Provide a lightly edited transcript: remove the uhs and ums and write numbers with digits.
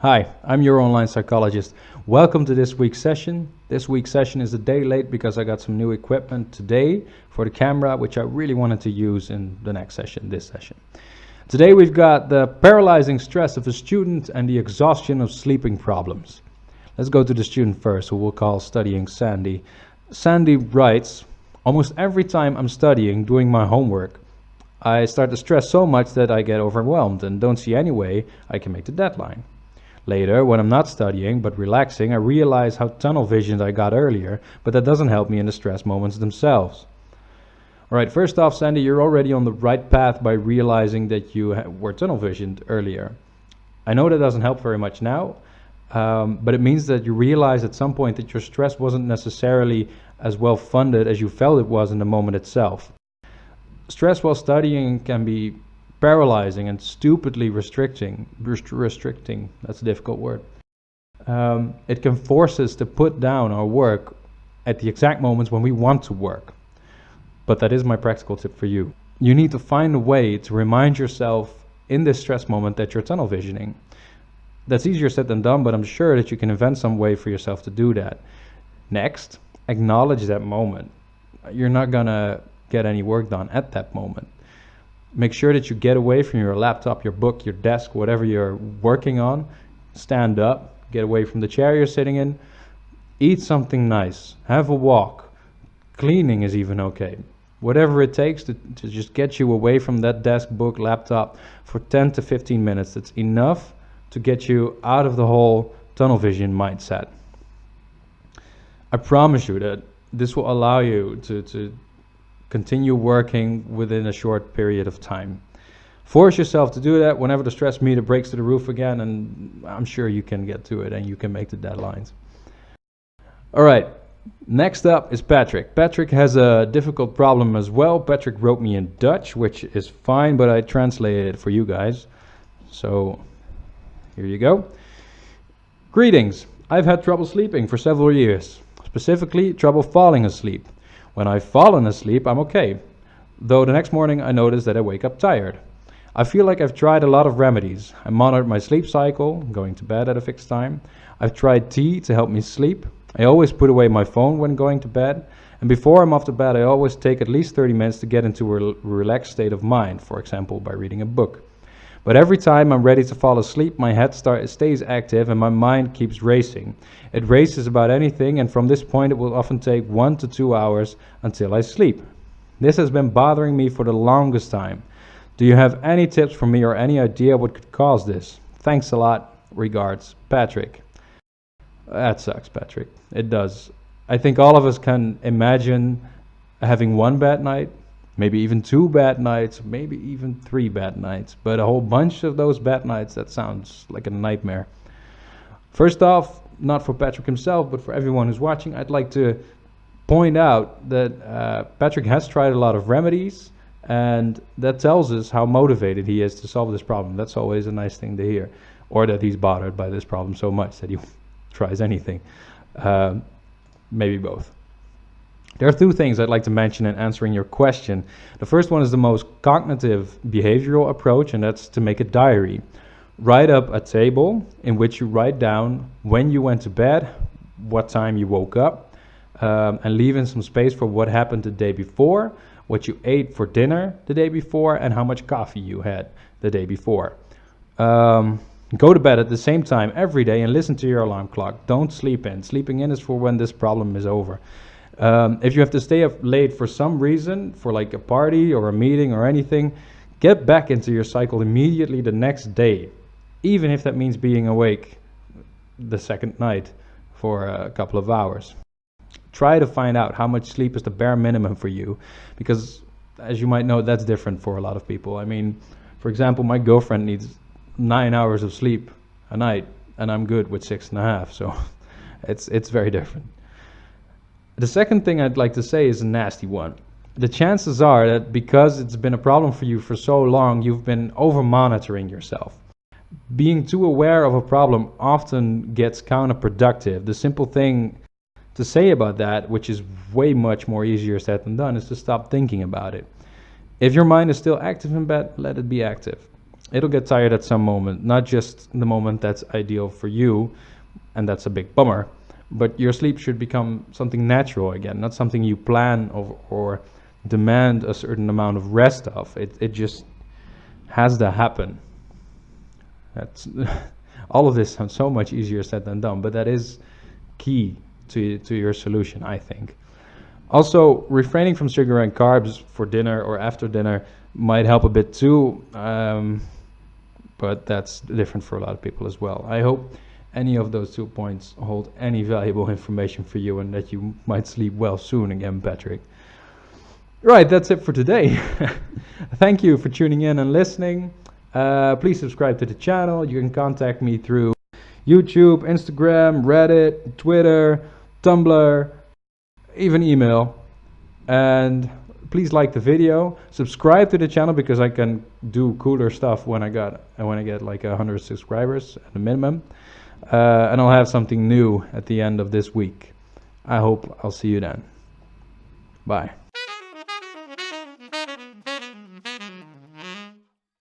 Hi, I'm your online psychologist. Welcome to this week's session. This week's session is a day late because I got some new equipment today for the camera, which I really wanted to use in the next session, this session. Today we've got the paralyzing stress of a student and the exhaustion of sleeping problems. Let's go to the student first, who we'll call studying Sandy. Sandy writes, almost every time I'm studying, doing my homework, I start to stress so much that I get overwhelmed and don't see any way I can make the deadline. Later, when I'm not studying but relaxing, I realize how tunnel visioned I got earlier, but that doesn't help me in the stress moments themselves. Alright, first off, Sandy, you're already on the right path by realizing that you were tunnel visioned earlier. I know that doesn't help very much now, but it means that you realize at some point that your stress wasn't necessarily as well funded as you felt it was in the moment itself. Stress while studying can be paralyzing and stupidly restricting, that's a difficult word. It can force us to put down our work at the exact moments when we want to work. But that is my practical tip for you. You need to find a way to remind yourself in this stress moment that you're tunnel visioning. That's easier said than done, but I'm sure that you can invent some way for yourself to do that. Next, acknowledge that moment. You're not gonna get any work done at that moment. Make sure that you get away from your laptop, your book, your desk, whatever you're working on. Stand up, get away from the chair you're sitting in. Eat something nice, have a walk. Cleaning is even okay. Whatever it takes to just get you away from that desk, book, laptop for 10 to 15 minutes. That's enough to get you out of the whole tunnel vision mindset. I promise you that this will allow you to continue working within a short period of time. Force yourself to do that whenever the stress meter breaks to the roof again, and I'm sure you can get to it and you can make the deadlines. All right, next up is Patrick. Patrick has a difficult problem as well. Patrick wrote me in Dutch, which is fine, but I translated it for you guys. So here you go. Greetings. I've had trouble sleeping for several years, specifically trouble falling asleep. When I've fallen asleep, I'm okay, though the next morning I notice that I wake up tired. I feel like I've tried a lot of remedies. I monitored my sleep cycle, going to bed at a fixed time. I've tried tea to help me sleep. I always put away my phone when going to bed. And before I'm off to bed, I always take at least 30 minutes to get into a relaxed state of mind, for example, by reading a book. But every time I'm ready to fall asleep, my head stays active and my mind keeps racing. It races about anything, and from this point it will often take 1 to 2 hours until I sleep. This has been bothering me for the longest time. Do you have any tips for me or any idea what could cause this? Thanks a lot. Regards, Patrick. That sucks, Patrick. It does. I think all of us can imagine having one bad night, maybe even 2 bad nights, maybe even 3 bad nights. But a whole bunch of those bad nights, that sounds like a nightmare. First off, not for Patrick himself, but for everyone who's watching, I'd like to point out that Patrick has tried a lot of remedies, and that tells us how motivated he is to solve this problem. That's always a nice thing to hear. Or that he's bothered by this problem so much that he tries anything. Maybe both. There are 2 things I'd like to mention in answering your question. The first one is the most cognitive behavioral approach, and that's to make a diary. Write up a table in which you write down when you went to bed, what time you woke up, and leave in some space for what happened the day before, what you ate for dinner the day before, and how much coffee you had the day before. Go to bed at the same time every day and listen to your alarm clock. Don't sleep in. Sleeping in is for when this problem is over. If you have to stay up late for some reason, for like a party or a meeting or anything, get back into your cycle immediately the next day, even if that means being awake the second night for a couple of hours. Try to find out how much sleep is the bare minimum for you, because as you might know, that's different for a lot of people. I mean, for example, my girlfriend needs 9 hours of sleep a night, and I'm good with 6.5, so it's very different. The second thing I'd like to say is a nasty one. The chances are that because it's been a problem for you for so long, you've been over-monitoring yourself. Being too aware of a problem often gets counterproductive. The simple thing to say about that, which is way much more easier said than done, is to stop thinking about it. If your mind is still active in bed, let it be active. It'll get tired at some moment, not just the moment that's ideal for you, and that's a big bummer, but your sleep should become something natural again, not something you plan of or demand a certain amount of rest of. It just has to happen. That's all of this sounds so much easier said than done, but that is key to your solution, I think. Also, refraining from sugar and carbs for dinner or after dinner might help a bit too, but that's different for a lot of people as well. I hope any of those 2 points hold any valuable information for you and that you might sleep well soon again, Patrick. Right, that's it for today. Thank you for tuning in and listening. Please subscribe to the channel. You can contact me through YouTube, Instagram, Reddit, Twitter, Tumblr, even email. And please like the video. Subscribe to the channel because I can do cooler stuff when I get like 100 subscribers at the minimum. And I'll have something new at the end of this week. I hope I'll see you then. Bye.